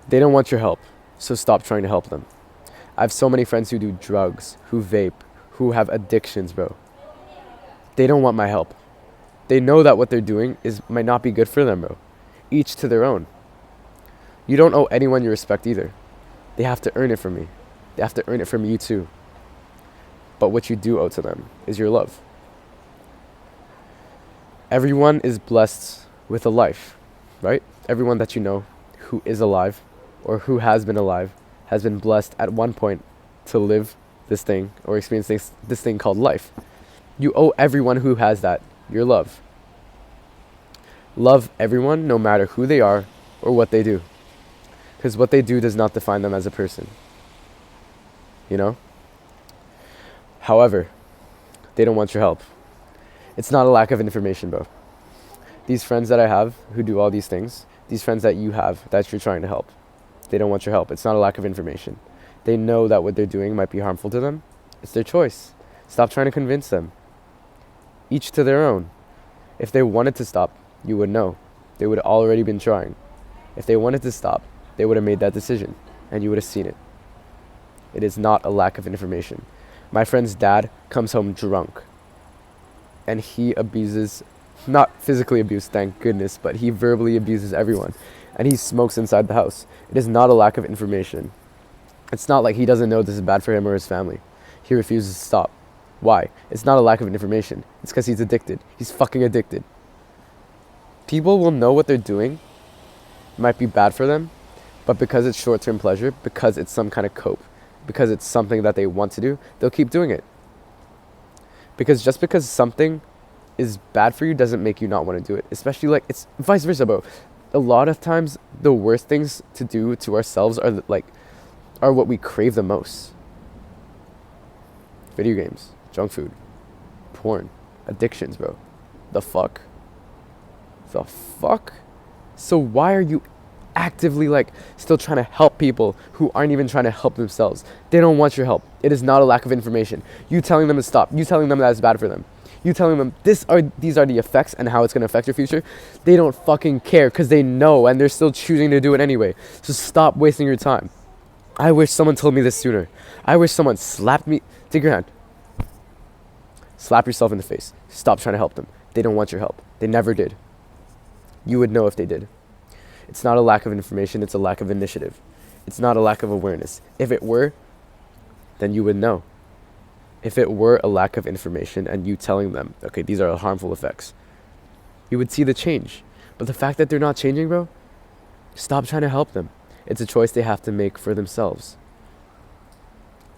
They don't want your help, so stop trying to help them. I have so many friends who do drugs, who vape, who have addictions, bro. They don't want my help. They know that what they're doing might not be good for them, bro. Each to their own. You don't owe anyone your respect either. They have to earn it from me. They have to earn it from you too. But what you do owe to them is your love. Everyone is blessed with a life, right? Everyone that you know who is alive or who has been blessed at one point to live this thing or experience this thing called life. You owe everyone who has that your love. Love everyone no matter who they are or what they do. Because what they do does not define them as a person. You know? However, they don't want your help. It's not a lack of information, bro. These friends that I have who do all these things, these friends that you have that you're trying to help, they don't want your help. It's not a lack of information. They know that what they're doing might be harmful to them. It's their choice. Stop trying to convince them. Each to their own. If they wanted to stop, you would know. They would have already been trying. If they wanted to stop, they would have made that decision, and you would have seen it. It is not a lack of information. My friend's dad comes home drunk, and he abuses, not physically abused, thank goodness, but he verbally abuses everyone, and he smokes inside the house. It is not a lack of information. It's not like he doesn't know this is bad for him or his family. He refuses to stop. Why? It's not a lack of information. It's because he's addicted. He's fucking addicted. People will know what they're doing might be bad for them, but because it's short-term pleasure, because it's some kind of cope, because it's something that they want to do, they'll keep doing it. Because just because something is bad for you doesn't make you not want to do it. Especially like it's vice versa, bro. A lot of times the worst things to do to ourselves are what we crave the most. Video games, junk food, porn, addictions, bro. The fuck? The fuck? So why are you actively still trying to help people who aren't even trying to help themselves? They don't want your help. It is not a lack of information. You telling them to stop, you telling them that it's bad for them, you telling them these are the effects and how it's going to affect your future, they don't fucking care because they know and they're still choosing to do it anyway. So stop wasting your time. I wish someone told me this sooner. I wish someone slapped me. Take your hand. Slap yourself in the face. Stop trying to help them. They don't want your help. They never did. You would know if they did. It's not a lack of information, it's a lack of initiative. It's not a lack of awareness. If it were, then you would know. If it were a lack of information and you telling them, okay, these are harmful effects, you would see the change. But the fact that they're not changing, bro, stop trying to help them. It's a choice they have to make for themselves.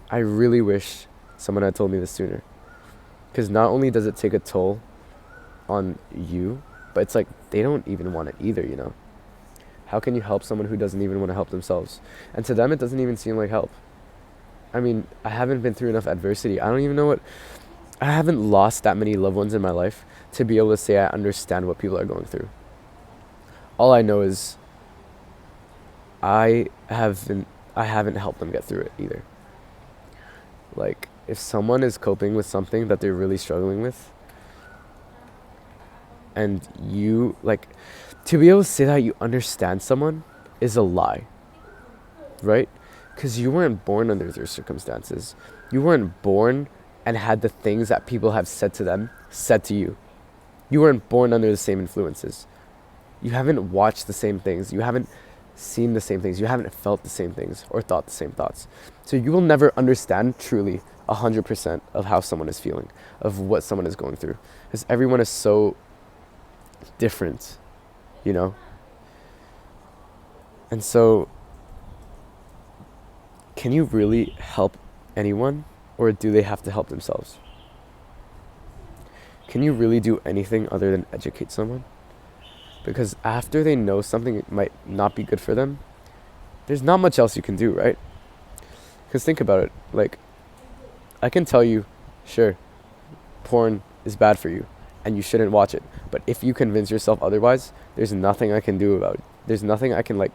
I really wish someone had told me this sooner. Because not only does it take a toll on you, but it's like they don't even want it either, you know? How can you help someone who doesn't even want to help themselves? And to them, it doesn't even seem like help. I mean, I haven't been through enough adversity. I haven't lost that many loved ones in my life to be able to say I understand what people are going through. All I know is I haven't helped them get through it either. Like, if someone is coping with something that they're really struggling with, and you, to be able to say that you understand someone is a lie, right? Because you weren't born under their circumstances. You weren't born and had the things that people have said to them said to you. You weren't born under the same influences. You haven't watched the same things. You haven't seen the same things. You haven't felt the same things or thought the same thoughts. So you will never understand truly 100% of how someone is feeling, of what someone is going through. Because everyone is so different, you know? And so, can you really help anyone, or do they have to help themselves? Can you really do anything other than educate someone? Because after they know something might not be good for them, there's not much else you can do, right? Because think about it, I can tell you, sure, porn is bad for you, and you shouldn't watch it. But if you convince yourself otherwise, there's nothing I can do about it. There's nothing I can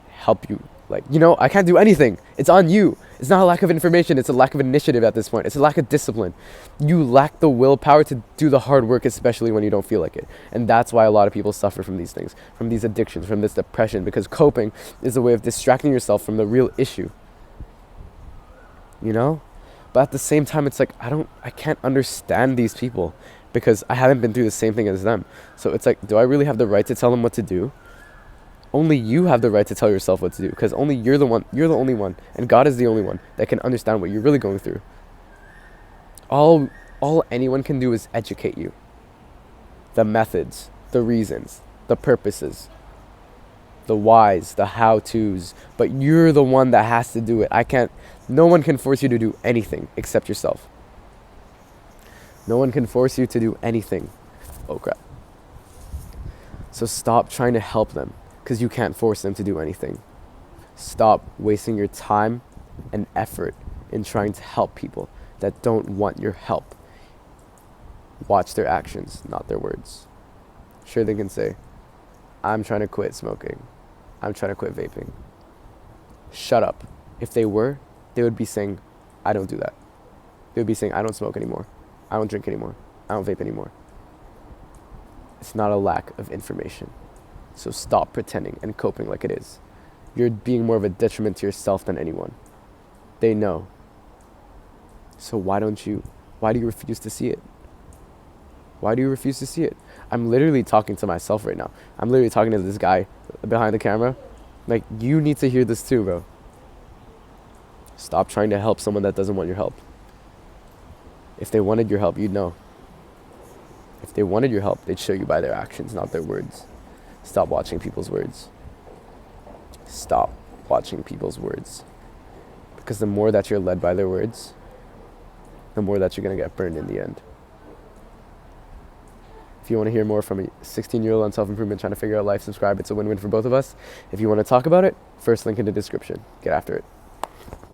help you Like, I can't do anything. It's on you. It's not a lack of information. It's a lack of initiative at this point. It's a lack of discipline. You lack the willpower to do the hard work, especially when you don't feel like it. And that's why a lot of people suffer from these things, from these addictions, from this depression, because coping is a way of distracting yourself from the real issue. But at the same time, it's like, I can't understand these people because I haven't been through the same thing as them. So it's like, do I really have the right to tell them what to do? Only you have the right to tell yourself what to do, because only you're the only one, and God is the only one that can understand what you're really going through. All anyone can do is educate you. The methods, the reasons, the purposes, the whys, the how-tos, but you're the one that has to do it. No one can force you to do anything except yourself. No one can force you to do anything. Oh crap. So stop trying to help them, because you can't force them to do anything. Stop wasting your time and effort in trying to help people that don't want your help. Watch their actions, not their words. Sure, they can say, I'm trying to quit smoking. I'm trying to quit vaping. Shut up. If they were, they would be saying, I don't do that. They would be saying, I don't smoke anymore. I don't drink anymore. I don't vape anymore. It's not a lack of information. So stop pretending and coping like it is. You're being more of a detriment to yourself than anyone. They know. So why do you refuse to see it? Why do you refuse to see it? I'm literally talking to myself right now. I'm literally talking to this guy behind the camera. Like, you need to hear this too, bro. Stop trying to help someone that doesn't want your help. If they wanted your help, you'd know. If they wanted your help, they'd show you by their actions, not their words. Stop watching people's words. Stop watching people's words. Because the more that you're led by their words, the more that you're going to get burned in the end. If you want to hear more from a 16-year-old on self-improvement trying to figure out life, subscribe. It's a win-win for both of us. If you want to talk about it, first link in the description. Get after it.